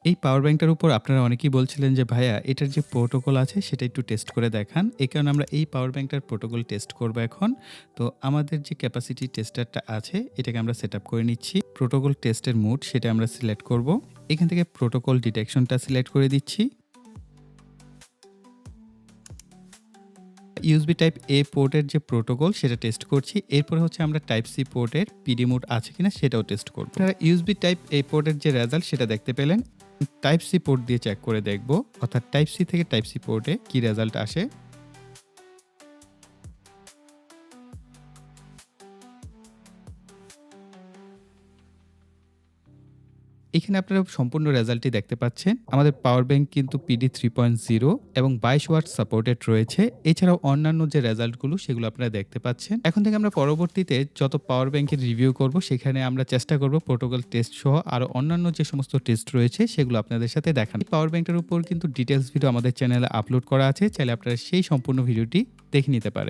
এই পাওয়ার ব্যাংকটার উপর আপনারা অনেকেই বলছিলেন যে, "ভাইয়া এটার যে প্রোটোকল আছে সেটা একটু টেস্ট করে দেখান।" এই কারণে আমরা এই পাওয়ার ব্যাংকটার প্রোটোকল টেস্ট করব এখন। তো আমাদের যে ক্যাপাসিটি টেস্টারটা আছে এটাকে আমরা সেটআপ করে নিচ্ছি। প্রোটোকল টেস্টের মোড সেটা আমরা সিলেক্ট করব। এখান থেকে প্রোটোকল ডিটেকশনটা সিলেক্ট করে দিচ্ছি। ইউএসবি টাইপ এ পোর্টের যে প্রোটোকল সেটা টেস্ট করছি। এরপরে হচ্ছে আমরা টাইপ সি পোর্টের পিডি মোড আছে কিনা সেটাও টেস্ট করব। আপনারা ইউএসবি টাইপ এ পোর্টের যে রেজাল্ট সেটা দেখতে পেলেন। টাইপ সি পোর্ট দিয়ে চেক করে দেখব। অর্থাৎ টাইপ সি থেকে টাইপ সি পোর্টে কি রেজাল্ট আসে। এখানে আপনারা সম্পূর্ণ রেজাল্টটি দেখতে পাচ্ছেন। আমাদের পাওয়ার ব্যাংক কিন্তু পিডি 3.0 এবং 22 ওয়াট সাপোর্টেড রয়েছে। এছাড়াও অন্যান্য যে রেজাল্টগুলো সেগুলো আপনারা দেখতে পাচ্ছেন। এখন থেকে আমরা পরবর্তীতে যত পাওয়ার ব্যাংকের রিভিউ করব সেখানে আমরা চেষ্টা করব প্রোটোকল টেস্ট সহ আরো অন্যান্য যে সমস্ত টেস্ট রয়েছে সেগুলো আপনাদের সাথে দেখানো। পাওয়ার ব্যাংকের উপর কিন্তু ডিটেইলস ভিডিও আমাদের চ্যানেলে আপলোড করা আছে। চাইলে আপনারা সেই সম্পূর্ণ ভিডিওটি দেখে নিতে পারেন।